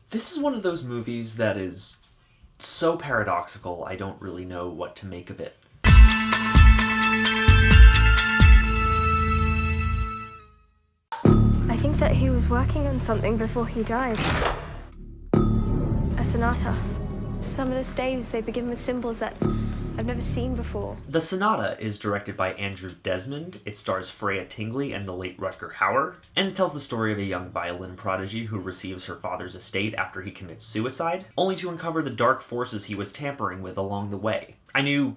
This is one of those movies that is so paradoxical, I don't really know what to make of it. I think that he was working on something before he died. A sonata. Some of the staves, they begin with symbols that I've never seen before. The Sonata is directed by Andrew Desmond. It stars Freya Tingley and the late Rutger Hauer, and it tells the story of a young violin prodigy who receives her father's estate after he commits suicide, only to uncover the dark forces he was tampering with along the way. I knew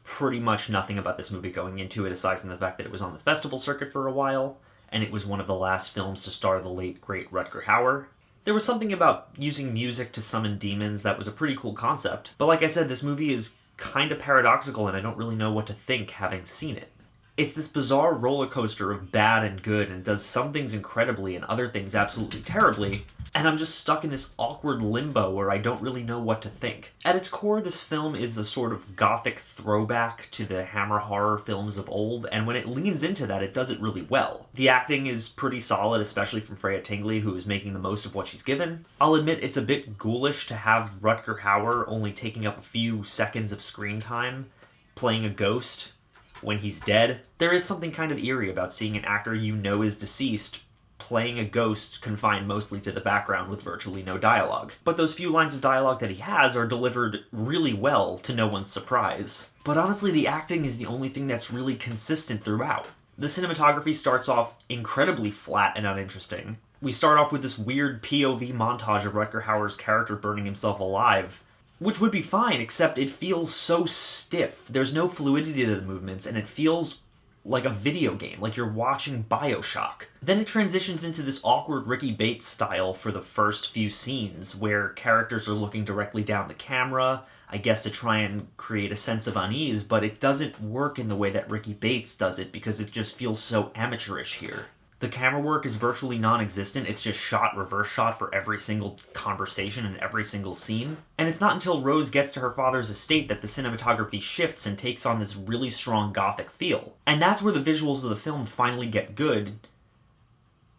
pretty much nothing about this movie going into it, aside from the fact that it was on the festival circuit for a while, and it was one of the last films to star the late, great Rutger Hauer. There was something about using music to summon demons that was a pretty cool concept, but like I said, this movie is kind of paradoxical and I don't really know what to think having seen it. It's this bizarre roller coaster of bad and good, and does some things incredibly and other things absolutely terribly, and I'm just stuck in this awkward limbo where I don't really know what to think. At its core, this film is a sort of gothic throwback to the Hammer horror films of old, and when it leans into that, it does it really well. The acting is pretty solid, especially from Freya Tingley, who is making the most of what she's given. I'll admit it's a bit ghoulish to have Rutger Hauer only taking up a few seconds of screen time, playing a ghost when he's dead. There is something kind of eerie about seeing an actor you know is deceased playing a ghost confined mostly to the background with virtually no dialogue. But those few lines of dialogue that he has are delivered really well, to no one's surprise. But honestly, the acting is the only thing that's really consistent throughout. The cinematography starts off incredibly flat and uninteresting. We start off with this weird POV montage of Rutger Hauer's character burning himself alive, which would be fine, except it feels so stiff. There's no fluidity to the movements, and it feels like a video game, like you're watching BioShock. Then it transitions into this awkward Ricky Bates style for the first few scenes, where characters are looking directly down the camera, I guess to try and create a sense of unease, but it doesn't work in the way that Ricky Bates does it because it just feels so amateurish here. The camera work is virtually non-existent, it's just shot, reverse shot for every single conversation and every single scene. And it's not until Rose gets to her father's estate that the cinematography shifts and takes on this really strong gothic feel. And that's where the visuals of the film finally get good,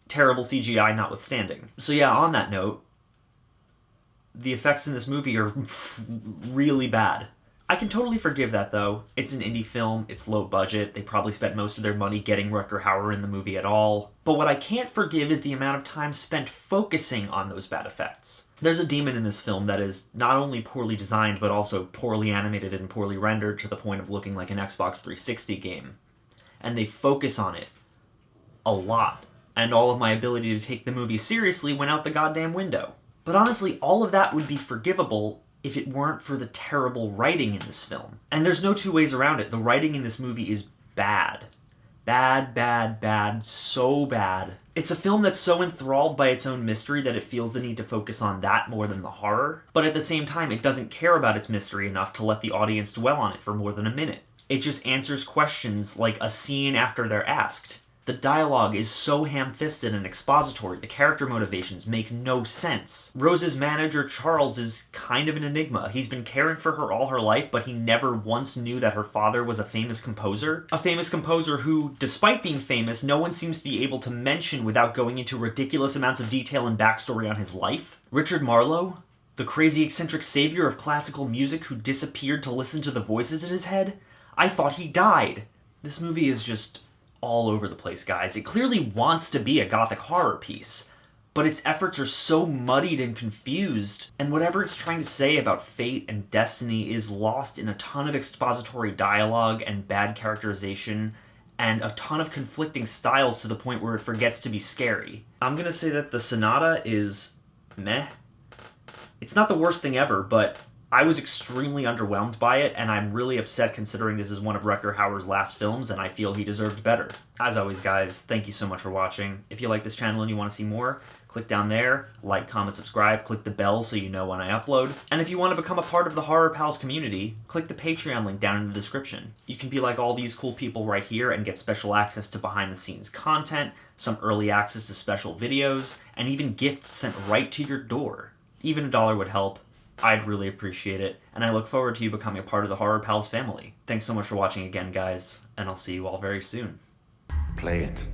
terrible CGI notwithstanding. So yeah, on that note, the effects in this movie are really bad. I can totally forgive that, though. It's an indie film, it's low budget, they probably spent most of their money getting Rutger Hauer in the movie at all. But what I can't forgive is the amount of time spent focusing on those bad effects. There's a demon in this film that is not only poorly designed, but also poorly animated and poorly rendered to the point of looking like an Xbox 360 game. And they focus on it a lot, and all of my ability to take the movie seriously went out the goddamn window. But honestly, all of that would be forgivable if it weren't for the terrible writing in this film. And there's no two ways around it. The writing in this movie is bad. Bad, bad, bad, so bad. It's a film that's so enthralled by its own mystery that it feels the need to focus on that more than the horror. But at the same time, it doesn't care about its mystery enough to let the audience dwell on it for more than a minute. It just answers questions like a scene after they're asked. The dialogue is so ham-fisted and expository, the character motivations make no sense. Rose's manager, Charles, is kind of an enigma. He's been caring for her all her life, but he never once knew that her father was a famous composer. A famous composer who, despite being famous, no one seems to be able to mention without going into ridiculous amounts of detail and backstory on his life. Richard Marlowe, the crazy eccentric savior of classical music who disappeared to listen to the voices in his head? I thought he died. This movie is just all over the place, guys. It clearly wants to be a gothic horror piece, but its efforts are so muddied and confused, and whatever it's trying to say about fate and destiny is lost in a ton of expository dialogue and bad characterization and a ton of conflicting styles to the point where it forgets to be scary. I'm gonna say that the Sonata is meh. It's not the worst thing ever, but I was extremely underwhelmed by it, and I'm really upset considering this is one of Rutger Hauer's last films, and I feel he deserved better. As always, guys, thank you so much for watching. If you like this channel and you want to see more, click down there, like, comment, subscribe, click the bell so you know when I upload. And if you want to become a part of the Horror Pals community, click the Patreon link down in the description. You can be like all these cool people right here and get special access to behind-the-scenes content, some early access to special videos, and even gifts sent right to your door. Even $1 would help. I'd really appreciate it, and I look forward to you becoming a part of the Horror Pals family. Thanks so much for watching again, guys, and I'll see you all very soon. Play it.